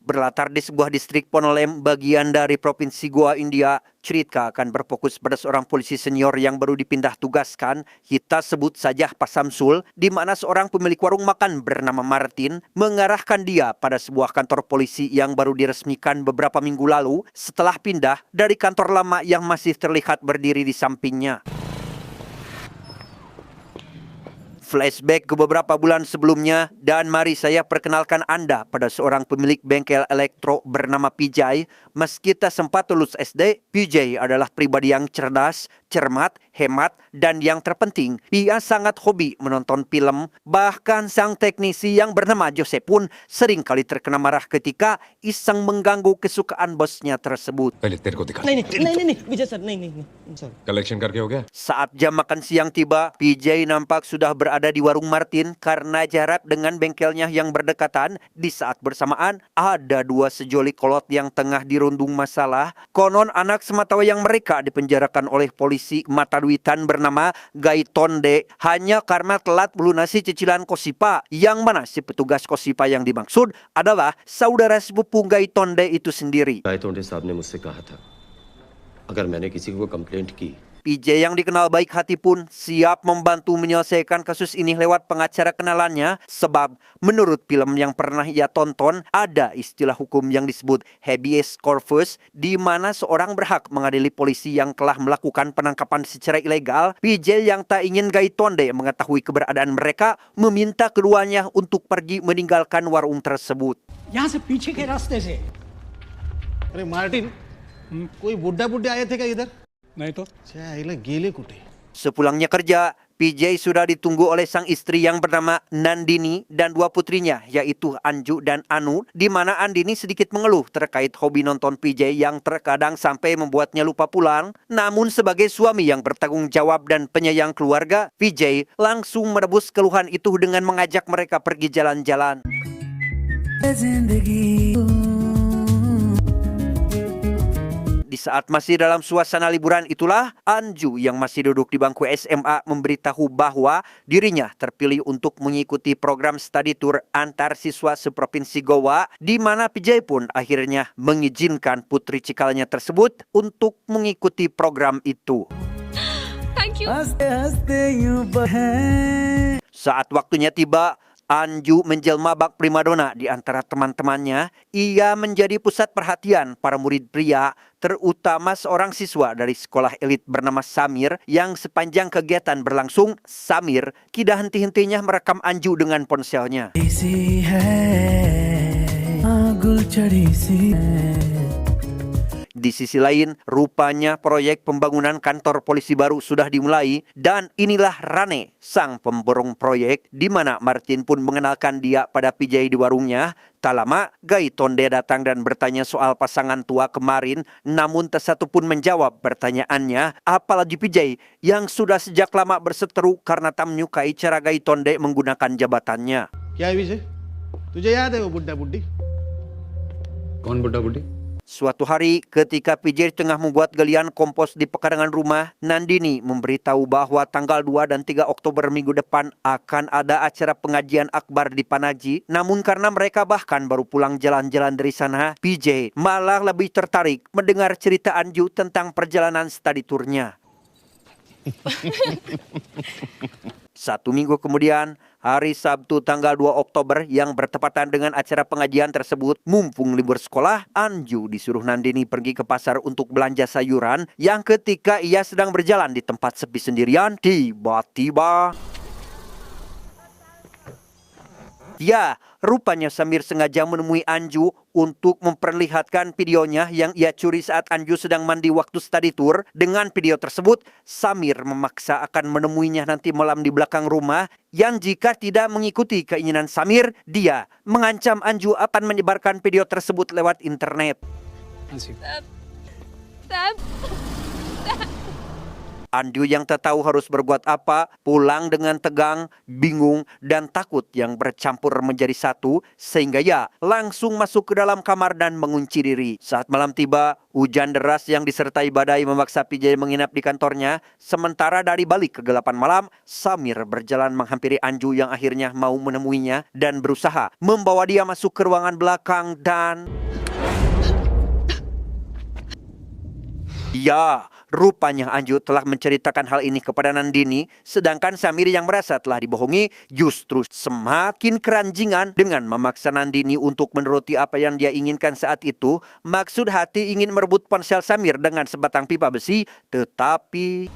Berlatar di sebuah distrik Phonolem, bagian dari Provinsi Goa, India, cerita akan berfokus pada seorang polisi senior yang baru dipindah tugaskan, kita sebut saja Pak Samsul, di mana seorang pemilik warung makan bernama Martin mengarahkan dia pada sebuah kantor polisi yang baru diresmikan beberapa minggu lalu setelah pindah dari kantor lama yang masih terlihat berdiri di sampingnya. Flashback ke beberapa bulan sebelumnya dan mari saya perkenalkan Anda pada seorang pemilik bengkel elektro bernama Pijay. Meski tak sempat lulus SD, Pijay adalah pribadi yang cerdas, cermat, hemat, dan yang terpenting, ia sangat hobi menonton film. Bahkan sang teknisi yang bernama Jose pun sering kali terkena marah ketika iseng mengganggu kesukaan bosnya tersebut. नहीं विजय सर नहीं sir collection करके हो गया? Saat jam makan siang tiba, PJ nampak sudah berada di warung Martin karena jarak dengan bengkelnya yang berdekatan. Di saat bersamaan, ada dua sejoli kolot yang tengah dirundung masalah. Konon anak sematawayang mereka dipenjarakan oleh polisi mata duitan bernama Gaitonde hanya karena telat melunasi cicilan Kosipa, yang mana si petugas Kosipa yang dimaksud adalah saudara sepupu Gaitonde itu sendiri. Gaitonde साहब ने मुझसे कहा था अगर मैंने किसी को कंप्लेंट की PJ yang dikenal baik hati pun siap membantu menyelesaikan kasus ini lewat pengacara kenalannya, sebab menurut film yang pernah ia tonton ada istilah hukum yang disebut habeas corpus, di mana seorang berhak mengadili polisi yang telah melakukan penangkapan secara ilegal. PJ yang tak ingin Gaitonde mengetahui keberadaan mereka meminta keduanya untuk pergi meninggalkan warung tersebut. यहाँ से पीछे के रास्ते से अरे मार्टिन कोई बुड्ढा बुड्ढे आए थे क्या इधर नहीं तो आईला गेले कुठे Sepulangnya kerja, PJ sudah ditunggu oleh sang istri yang bernama Nandini dan dua putrinya, yaitu Anju dan Anu, di mana Andini sedikit mengeluh terkait hobi nonton PJ yang terkadang sampai membuatnya lupa pulang. Namun sebagai suami yang bertanggung jawab dan penyayang keluarga, PJ langsung merebus keluhan itu dengan mengajak mereka pergi jalan-jalan. Di saat masih dalam suasana liburan itulah, Anju yang masih duduk di bangku SMA memberitahu bahwa dirinya terpilih untuk mengikuti program study tour antar siswa seprovinsi Goa, di mana PJ pun akhirnya mengizinkan putri cikalanya tersebut untuk mengikuti program itu. Thank you. Saat waktunya tiba, Anju menjelma bak primadona di antara teman-temannya. Ia menjadi pusat perhatian para murid pria, terutama seorang siswa dari sekolah elit bernama Samir yang sepanjang kegiatan berlangsung, Samir tidak henti-hentinya merekam Anju dengan ponselnya. Di sisi lain, rupanya proyek pembangunan kantor polisi baru sudah dimulai dan inilah Rane, sang pemborong proyek, di mana Martin pun mengenalkan dia pada PJ di warungnya. Tak lama, Gaitonde datang dan bertanya soal pasangan tua kemarin, namun tak satu pun menjawab pertanyaannya, apalagi PJ yang sudah sejak lama berseteru karena tak menyukai cara Gaitonde menggunakan jabatannya. क्या है विजय तुझे याद है वो बुड्ढा बुड्ढी कौन बुड्ढा बुड्ढी? Suatu hari ketika PJ tengah membuat galian kompos di pekarangan rumah, Nandini memberitahu bahwa tanggal 2 dan 3 Oktober minggu depan akan ada acara pengajian akbar di Panaji. Namun karena mereka bahkan baru pulang jalan-jalan dari sana, PJ malah lebih tertarik mendengar cerita Anju tentang perjalanan study tournya. 1 minggu kemudian, hari Sabtu tanggal 2 Oktober yang bertepatan dengan acara pengajian tersebut, mumpung libur sekolah, Anju disuruh Nandini pergi ke pasar untuk belanja sayuran, yang ketika ia sedang berjalan di tempat sepi sendirian, tiba-tiba... Ya, rupanya Samir sengaja menemui Anju untuk memperlihatkan videonya yang ia curi saat Anju sedang mandi waktu study tour. Dengan video tersebut, Samir memaksa akan menemuinya nanti malam di belakang rumah, yang jika tidak mengikuti keinginan Samir, dia mengancam Anju akan menyebarkan video tersebut lewat internet. Anju yang tak tahu harus berbuat apa, pulang dengan tegang, bingung, dan takut yang bercampur menjadi satu, sehingga ia langsung masuk ke dalam kamar dan mengunci diri. Saat malam tiba, hujan deras yang disertai badai memaksa PJ menginap di kantornya, sementara dari balik kegelapan malam, Samir berjalan menghampiri Anju yang akhirnya mau menemuinya dan berusaha membawa dia masuk ke ruangan belakang dan... Ya, rupanya Anju telah menceritakan hal ini kepada Nandini, sedangkan Samir yang merasa telah dibohongi justru semakin keranjingan dengan memaksa Nandini untuk menuruti apa yang dia inginkan saat itu. Maksud hati ingin merebut ponsel Samir dengan sebatang pipa besi, tetapi...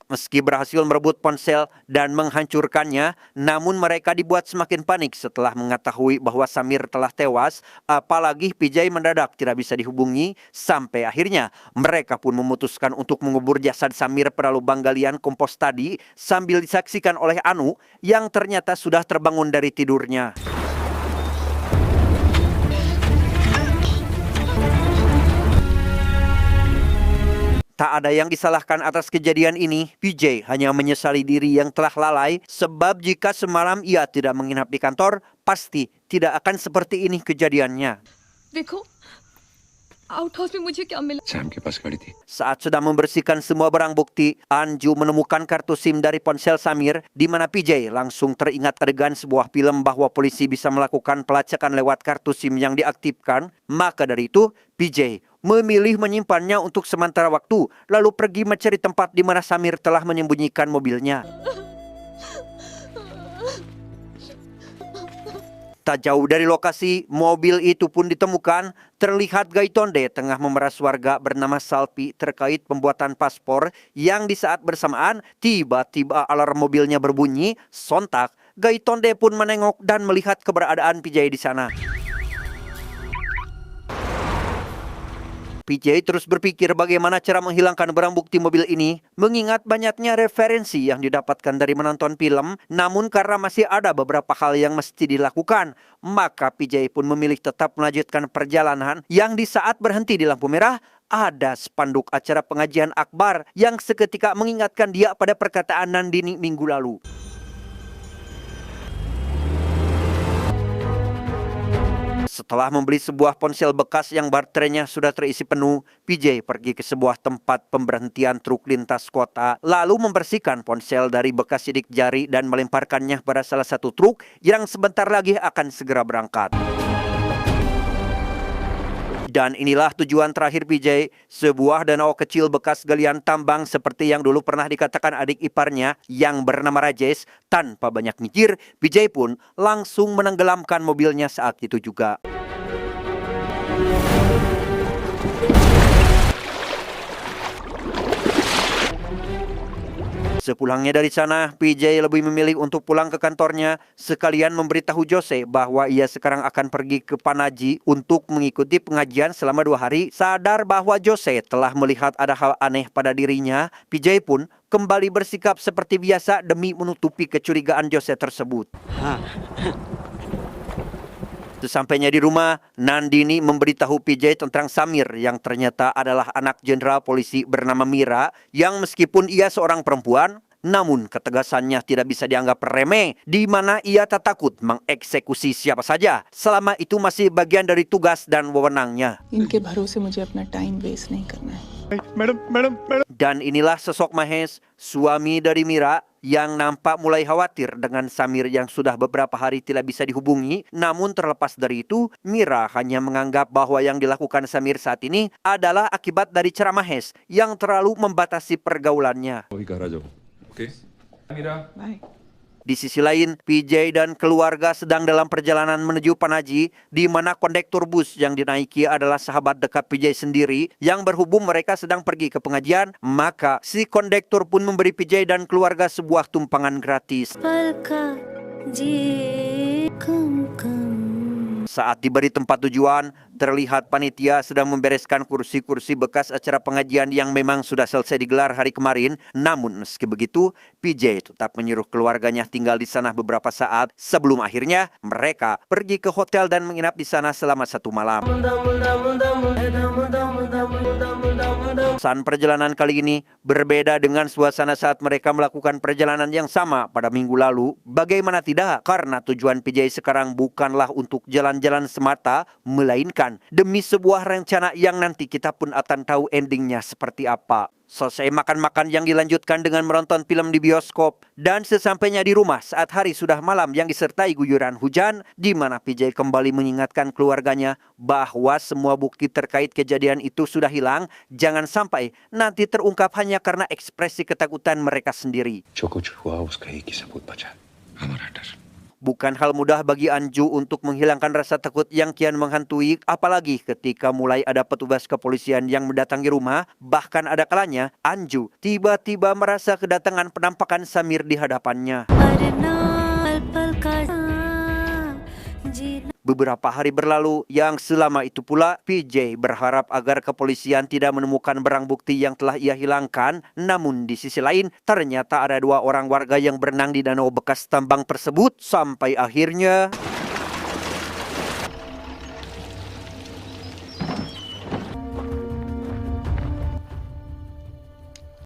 Meski berhasil merebut ponsel dan menghancurkannya, namun mereka dibuat semakin panik setelah mengetahui bahwa Samir telah tewas, apalagi PJ mendadak tidak bisa dihubungi, sampai akhirnya mereka pun memutuskan untuk mengubur jasad Samir pada lubang galian kompos tadi sambil disaksikan oleh Anu yang ternyata sudah terbangun dari tidurnya. Tak ada yang disalahkan atas kejadian ini. PJ hanya menyesali diri yang telah lalai, sebab jika semalam ia tidak menginap di kantor, pasti tidak akan seperti ini kejadiannya. देखो out house में मुझे क्या मिला? सैम के पास गाड़ी थी। Saat sedang membersihkan semua barang bukti, Anju menemukan kartu SIM dari ponsel Samir, di mana PJ langsung teringat adegan sebuah film bahwa polisi bisa melakukan pelacakan lewat kartu SIM yang diaktifkan. Maka dari itu, PJ memilih menyimpannya untuk sementara waktu, lalu pergi mencari tempat di mana Samir telah menyembunyikan mobilnya. Tak jauh dari lokasi, mobil itu pun ditemukan. Terlihat Gaitonde tengah memeras warga bernama Salpi terkait pembuatan paspor, yang di saat bersamaan tiba-tiba alarm mobilnya berbunyi. Sontak, Gaitonde pun menengok dan melihat keberadaan PJ di sana. PJ terus berpikir bagaimana cara menghilangkan barang bukti mobil ini, mengingat banyaknya referensi yang didapatkan dari menonton film, namun karena masih ada beberapa hal yang mesti dilakukan, maka PJ pun memilih tetap melanjutkan perjalanan yang di saat berhenti di lampu merah, ada spanduk acara pengajian akbar yang seketika mengingatkan dia pada perkataan Nandini minggu lalu. Setelah membeli sebuah ponsel bekas yang baterainya sudah terisi penuh, PJ pergi ke sebuah tempat pemberhentian truk lintas kota, lalu membersihkan ponsel dari bekas sidik jari dan melemparkannya pada salah satu truk yang sebentar lagi akan segera berangkat. Dan inilah tujuan terakhir PJ, sebuah danau kecil bekas galian tambang seperti yang dulu pernah dikatakan adik iparnya yang bernama Rajesh. Tanpa banyak mikir, PJ pun langsung menenggelamkan mobilnya saat itu juga. Sepulangnya dari sana, PJ lebih memilih untuk pulang ke kantornya, sekalian memberitahu Jose bahwa ia sekarang akan pergi ke Panaji untuk mengikuti pengajian selama 2 hari. Sadar bahwa Jose telah melihat ada hal aneh pada dirinya, PJ pun kembali bersikap seperti biasa demi menutupi kecurigaan Jose tersebut. Sesampainya di rumah, Nandini memberitahu PJ tentang Samir yang ternyata adalah anak jenderal polisi bernama Mira, yang meskipun ia seorang perempuan, namun ketegasannya tidak bisa dianggap remeh, di mana ia tak takut mengeksekusi siapa saja selama itu masih bagian dari tugas dan wewenangnya. इनके भरोसे मुझे अपना time waste नहीं करना है. Dan inilah sosok Mahesh, suami dari Mira, yang nampak mulai khawatir dengan Samir yang sudah beberapa hari tidak bisa dihubungi. Namun terlepas dari itu, Mira hanya menganggap bahwa yang dilakukan Samir saat ini adalah akibat dari cara Mahesh yang terlalu membatasi pergaulannya. वही कह रहा जो। ओके। मेरा। Bye. Di sisi lain, PJ dan keluarga sedang dalam perjalanan menuju Panaji, di mana kondektur bus yang dinaiki adalah sahabat dekat PJ sendiri. Yang berhubung mereka sedang pergi ke pengajian, maka si kondektur pun memberi PJ dan keluarga sebuah tumpangan gratis. Saat diberi tempat tujuan, terlihat panitia sedang membereskan kursi-kursi bekas acara pengajian yang memang sudah selesai digelar hari kemarin. Namun meski begitu, PJ tetap menyuruh keluarganya tinggal di sana beberapa saat sebelum akhirnya mereka pergi ke hotel dan menginap di sana selama 1 malam. Saat perjalanan kali ini berbeda dengan suasana saat mereka melakukan perjalanan yang sama pada minggu lalu. Bagaimana tidak? Karena tujuan PJ sekarang bukanlah untuk jalan-jalan semata, melainkan demi sebuah rencana yang nanti kita pun akan tahu endingnya seperti apa. Selesai makan-makan yang dilanjutkan dengan menonton film di bioskop. Dan sesampainya di rumah saat hari sudah malam yang disertai guyuran hujan, di mana PJ kembali mengingatkan keluarganya bahwa semua bukti terkait kejadian itu sudah hilang. Jangan sampai nanti terungkap hanya karena ekspresi ketakutan mereka sendiri. जो कुछ हुआ उसका एक ही सबूत बचा, हमारा डर। Bukan hal mudah bagi Anju untuk menghilangkan rasa takut yang kian menghantui, apalagi ketika mulai ada petugas kepolisian yang mendatangi rumah. Bahkan ada kalanya Anju tiba-tiba merasa kedatangan penampakan Samir di hadapannya. Beberapa hari berlalu, yang selama itu pula PJ berharap agar kepolisian tidak menemukan barang bukti yang telah ia hilangkan. Namun di sisi lain, ternyata ada 2 orang warga yang berenang di danau bekas tambang tersebut. Sampai akhirnya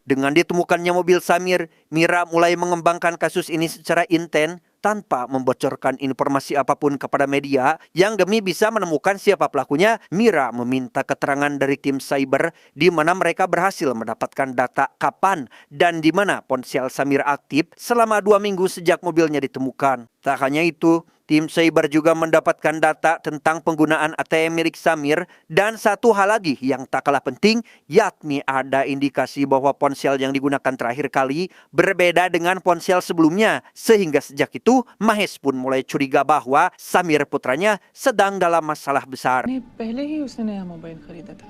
dengan ditemukannya mobil Samir, Mira mulai mengembangkan kasus ini secara intens tanpa membocorkan informasi apapun kepada media. Yang demi bisa menemukan siapa pelakunya, Mira meminta keterangan dari tim cyber di mana mereka berhasil mendapatkan data kapan dan di mana ponsel Samir aktif selama 2 minggu sejak mobilnya ditemukan. Tak hanya itu, tim cyber juga mendapatkan data tentang penggunaan ATM milik Samir. Dan satu hal lagi yang tak kalah penting, yakni ada indikasi bahwa ponsel yang digunakan terakhir kali berbeda dengan ponsel sebelumnya. Sehingga sejak itu, Mahesh pun mulai curiga bahwa Samir putranya sedang dalam masalah besar. नहीं, पहले ही उसने नया मोबाइल खरीदा था।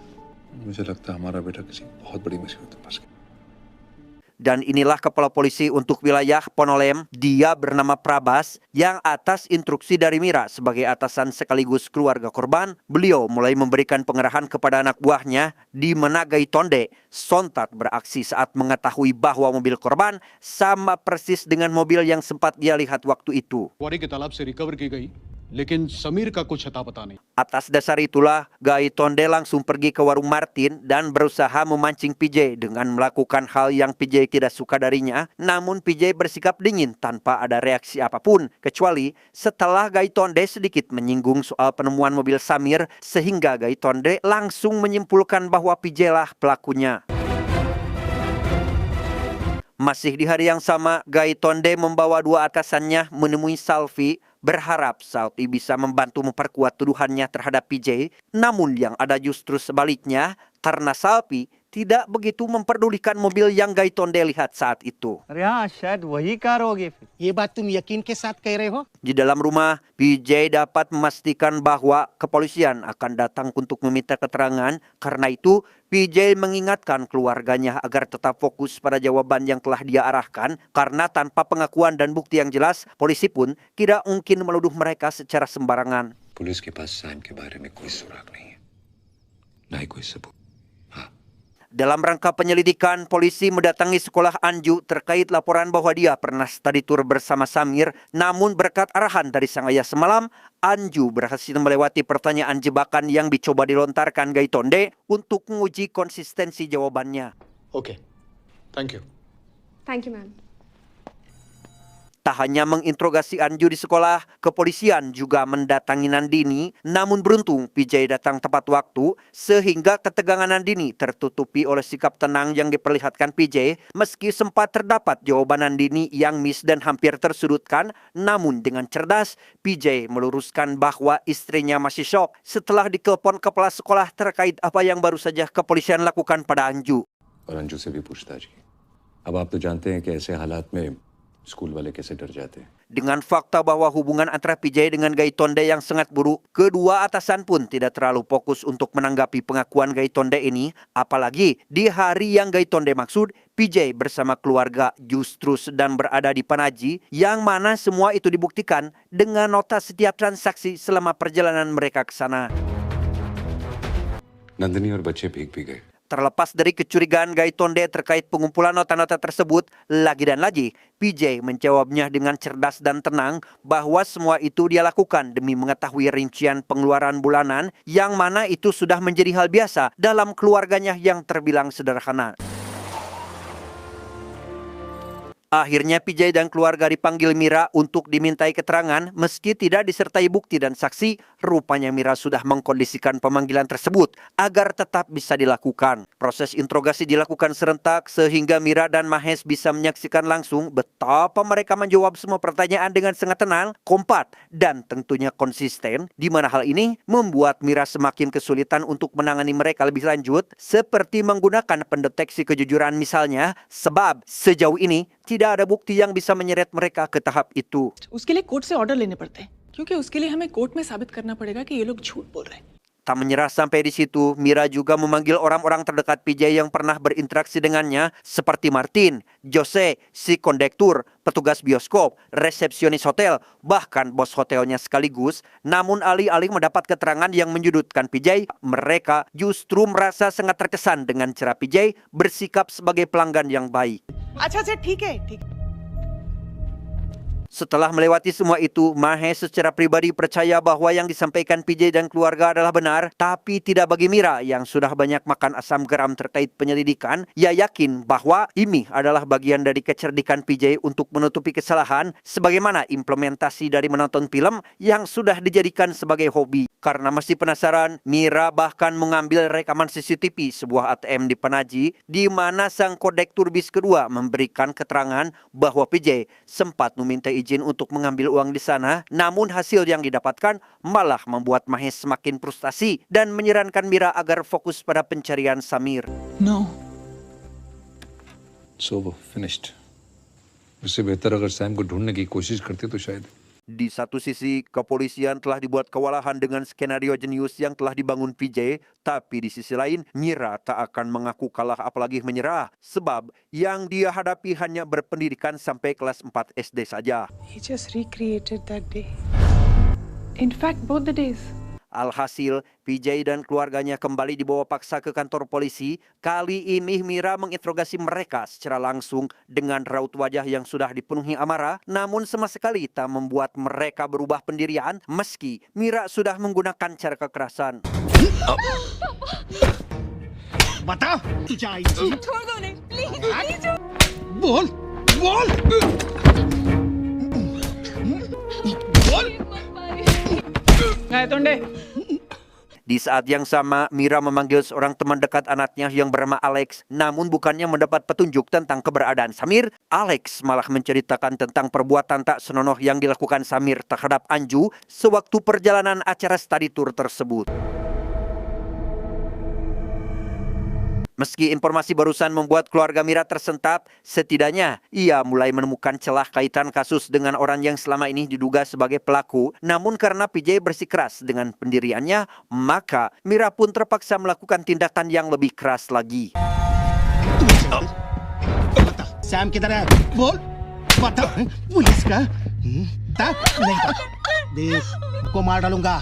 मुझे लगता है हमारा बेटा किसी बहुत बड़ी मुसीबत में फंस गया। Dan inilah kepala polisi untuk wilayah Ponolem. Dia bernama Prabas, yang atas instruksi dari Mira sebagai atasan sekaligus keluarga korban, beliau mulai memberikan pengerahan kepada anak buahnya, di mana Gaitonde sontak beraksi saat mengetahui bahwa mobil korban sama persis dengan mobil yang sempat dia lihat waktu itu. वारी के तालाब से रिकवर की गई, लेकिन समीर का कुछ अता पता नहीं। Atas dasar itulah, Gaitonde langsung pergi ke warung Martin dan berusaha memancing PJ dengan melakukan hal yang PJ tidak suka darinya. Namun PJ bersikap dingin tanpa ada reaksi apapun, kecuali setelah Gaitonde sedikit menyinggung soal penemuan mobil Samir, sehingga Gaitonde langsung menyimpulkan bahwa PJ lah pelakunya. Masih di hari yang sama, Gaitonde membawa 2 atasannya menemui Salvi, berharap Salvi bisa membantu memperkuat tuduhannya terhadap PJ. Namun yang ada justru sebaliknya, karena Salvi tidak begitu memperdulikan mobil yang Gaitonde lihat saat itu. अरे हाँ शायद वही कार होगी फिर। ये बात तुम यकीन के साथ कह रहे हो? Di dalam rumah, PJ dapat memastikan bahwa kepolisian akan datang untuk meminta keterangan. Karena itu, PJ mengingatkan keluarganya agar tetap fokus pada jawaban yang telah dia arahkan. Karena tanpa pengakuan dan bukti yang jelas, polisi pun tidak mungkin menuduh mereka secara sembarangan. Police के पास सैम के बारे में कोई सुराग नहीं है, ना ही कोई सबूत। Dalam rangka penyelidikan, polisi mendatangi sekolah Anju terkait laporan bahwa dia pernah study tour bersama Samir. Namun berkat arahan dari sang ayah semalam, Anju berhasil melewati pertanyaan jebakan yang dicoba dilontarkan Gaitonde untuk menguji konsistensi jawabannya. Okay, thank you. Thank you, ma'am. Tak hanya menginterogasi Anju di sekolah, kepolisian juga mendatangi Nandini. Namun beruntung PJ datang tepat waktu, sehingga ketegangan Nandini tertutupi oleh sikap tenang yang diperlihatkan PJ. Meski sempat terdapat jawaban Nandini yang miss dan hampir tersudutkan, namun dengan cerdas PJ meluruskan bahwa istrinya masih syok setelah ditelepon kepala sekolah terkait apa yang baru saja kepolisian lakukan pada Anju. और अंजू से भी पूछताछ की। अब आप तो जानते हैं कि ऐसे हालात में स्कूल वाले कैसे डर जाते हैं. Dengan fakta bahwa hubungan antara PJ dengan Gaitonde yang sangat buruk, kedua atasan pun tidak terlalu fokus untuk menanggapi pengakuan Gaitonde ini, apalagi di hari yang Gaitonde maksud, PJ bersama keluarga justru sedang berada di Panaji, yang mana semua itu dibuktikan dengan nota setiap transaksi selama perjalanan mereka ke sana. Nandini और बच्चे भीग भी गए. Terlepas dari kecurigaan Gaitonde terkait pengumpulan nota-nota tersebut, lagi dan lagi PJ menjawabnya dengan cerdas dan tenang bahwa semua itu dia lakukan demi mengetahui rincian pengeluaran bulanan yang mana itu sudah menjadi hal biasa dalam keluarganya yang terbilang sederhana. Akhirnya PJ dan keluarga dipanggil Mira untuk dimintai keterangan meski tidak disertai bukti dan saksi. Rupanya Mira sudah mengkondisikan pemanggilan tersebut agar tetap bisa dilakukan. Proses interogasi dilakukan serentak sehingga Mira dan Mahes bisa menyaksikan langsung betapa mereka menjawab semua pertanyaan dengan sangat tenang, kompak, dan tentunya konsisten, di mana hal ini membuat Mira semakin kesulitan untuk menangani mereka lebih lanjut, seperti menggunakan pendeteksi kejujuran misalnya, sebab sejauh ini tidak ada bukti yang bisa menyeret mereka ke tahap itu. उसके लिए कोर्ट से ऑर्डर लेने पड़ते हैं क्योंकि उसके लिए हमें कोर्ट में साबित करना पड़ेगा कि ये लोग झूठ बोल रहे हैं. Tak menyerah sampai di situ, Mira juga memanggil orang-orang terdekat PJ yang pernah berinteraksi dengannya seperti Martin, Jose, si kondektur, petugas bioskop, resepsionis hotel, bahkan bos hotelnya sekaligus. Namun alih-alih mendapat keterangan yang menyudutkan PJ, mereka justru merasa sangat terkesan dengan cara PJ bersikap sebagai pelanggan yang baik. अच्छा अच्छा ठीक है ठीक. Setelah melewati semua itu, Mahes secara pribadi percaya bahwa yang disampaikan PJ dan keluarga adalah benar, tapi tidak bagi Mira yang sudah banyak makan asam garam terkait penyelidikan. Ia yakin bahwa ini adalah bagian dari kecerdikan PJ untuk menutupi kesalahan, sebagaimana implementasi dari menonton film yang sudah dijadikan sebagai hobi. Karena masih penasaran, Mira bahkan mengambil rekaman CCTV sebuah ATM di Panaji, di mana sang kondektur bis kedua memberikan keterangan bahwa PJ sempat meminta izin untuk mengambil uang di sana, namun hasil yang didapatkan malah membuat Mahes semakin frustasi dan menyarankan Mira agar fokus pada pencarian Samir. No. So वो finished. उससे बेहतर अगर सैम को ढूंढने की कोशिश करते तो शायद. Di satu sisi, kepolisian telah dibuat kewalahan dengan skenario jenius yang telah dibangun PJ, tapi di sisi lain, Mira tak akan mengaku kalah apalagi menyerah, sebab yang dia hadapi hanya berpendidikan sampai kelas 4 SD saja. He just recreated that day. In fact, both the days. Alhasil, PJ dan keluarganya kembali dibawa paksa ke kantor polisi. Kali ini Mira menginterogasi mereka secara langsung dengan raut wajah yang sudah dipenuhi amarah, namun sama sekali tak membuat mereka berubah pendirian meski Mira sudah menggunakan cara kekerasan. बता तू क्या आई थी? छोड़ दो नहीं, please please. बोल बोल बोल. Gaitonde. Di saat yang sama, Mira memanggil seorang teman dekat anaknya yang bernama Alex. Namun bukannya mendapat petunjuk tentang keberadaan Samir, Alex malah menceritakan tentang perbuatan tak senonoh yang dilakukan Samir terhadap Anju sewaktu perjalanan acara study tour tersebut. Meski informasi barusan membuat keluarga Mira tersentak, setidaknya ia mulai menemukan celah kaitan kasus dengan orang yang selama ini diduga sebagai pelaku. Namun karena PJ bersikeras dengan pendiriannya, maka Mira pun terpaksa melakukan tindakan yang lebih keras lagi. बता सैम किधर है? बोल बता. पुलिस का बता. नहीं देख को मार डालूंगा.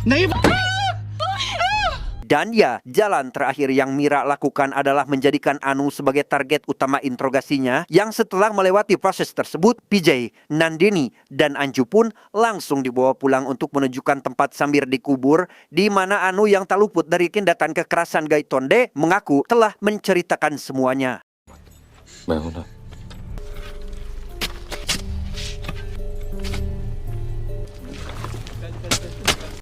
नहीं. Dan ya, jalan terakhir yang Mira lakukan adalah menjadikan Anu sebagai target utama interogasinya, yang setelah melewati proses tersebut, PJ, Nandini, dan Anju pun langsung dibawa pulang untuk menunjukkan tempat Samir dikubur, di mana Anu yang tak luput dari tindakan kekerasan Gaitonde mengaku telah menceritakan semuanya. मैं हूं ना.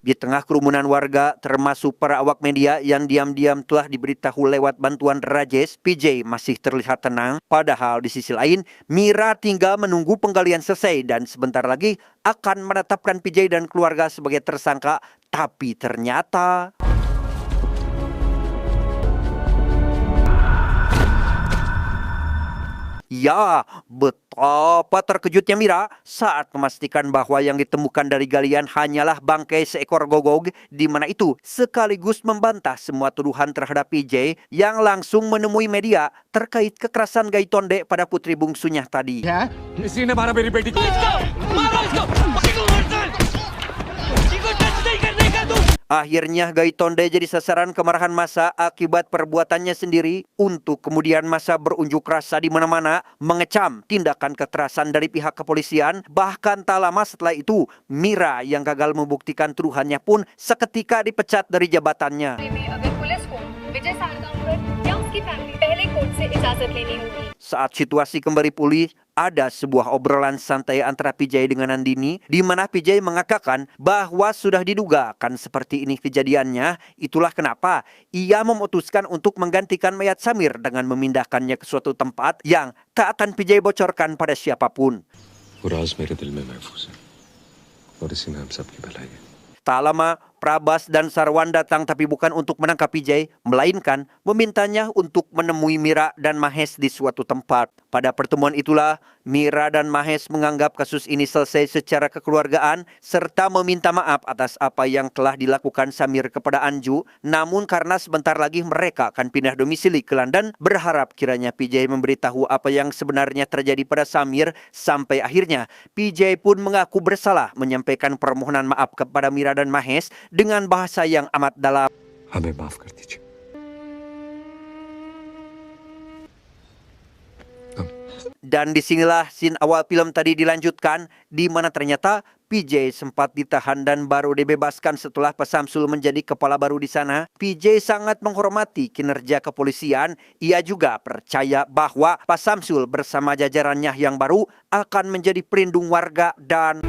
Di tengah kerumunan warga, termasuk para awak media yang diam-diam telah diberitahu lewat bantuan Rajesh, PJ masih terlihat tenang. Padahal di sisi lain, Mira tinggal menunggu penggalian selesai dan sebentar lagi akan menetapkan PJ dan keluarga sebagai tersangka. Tapi ternyata... Ya, betapa terkejutnya Mira saat memastikan bahwa yang ditemukan dari galian hanyalah bangkai seekor gogog, di mana itu sekaligus membantah semua tuduhan terhadap PJ yang langsung menemui media terkait kekerasan Gaitonde pada putri bungsunya tadi. है किसी ने मारा मेरी बेटी को Akhirnya Gaitonde jadi sasaran kemarahan massa akibat perbuatannya sendiri, untuk kemudian massa berunjuk rasa di mana-mana mengecam tindakan kekerasan dari pihak kepolisian. Bahkan tak lama setelah itu, Mira yang gagal membuktikan tuduhannya pun seketika dipecat dari jabatannya. में अगर पुलिस को विजय सारगांवकर या उसकी फैमिली पहले कोर्ट से इजाजत लेनी होगी। Saat situasi kembali pulih, ada sebuah obrolan santai antara PJ dengan Nandini, di mana PJ mengatakan bahwa sudah diduga akan seperti ini kejadiannya. Itulah kenapa ia memutuskan untuk menggantikan mayat Samir dengan memindahkannya ke suatu tempat yang tak akan PJ bocorkan pada siapapun. वो राज मेरे दिल में महफूज है और इसी में हम सबकी भलाई है। Tak lama, Prabas dan Sarwan datang tapi bukan untuk menangkap PJ, melainkan memintanya untuk menemui Mira dan Mahes di suatu tempat. Pada pertemuan itulah, Mira dan Mahes menganggap kasus ini selesai secara kekeluargaan serta meminta maaf atas apa yang telah dilakukan Samir kepada Anju. Namun karena sebentar lagi mereka akan pindah domisili ke London, berharap kiranya PJ memberitahu apa yang sebenarnya terjadi pada Samir. Sampai akhirnya, PJ pun mengaku bersalah menyampaikan permohonan maaf kepada Mira dan Mahes dengan bahasa yang amat dalam. हमें माफ कर दीजिए। Dan disinilah scene awal film tadi dilanjutkan, di mana ternyata PJ sempat ditahan dan baru dibebaskan setelah Pak Samsul menjadi kepala baru di sana. PJ sangat menghormati kinerja kepolisian. Ia juga percaya bahwa Pak Samsul bersama jajarannya yang baru akan menjadi pelindung warga dan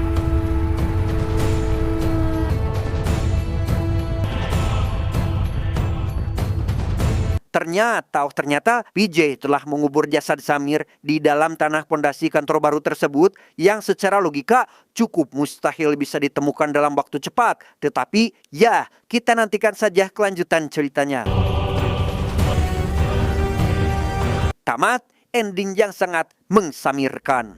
Ternyata PJ telah mengubur jasad Samir di dalam tanah pondasi kantor baru tersebut yang secara logika cukup mustahil bisa ditemukan dalam waktu cepat. Tetapi ya, kita nantikan saja kelanjutan ceritanya. Tamat, ending yang sangat mengsamirkan.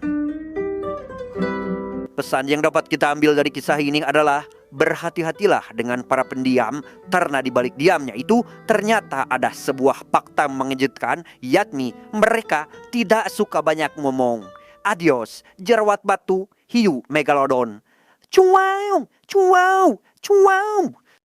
Pesan yang dapat kita ambil dari kisah ini adalah berhati-hatilah dengan para pendiam, karena di balik diamnya itu ternyata ada sebuah fakta mengejutkan, yakni mereka tidak suka banyak ngomong. Adios, jerawat batu, hiu megalodon. Cuau, cuau, cuau.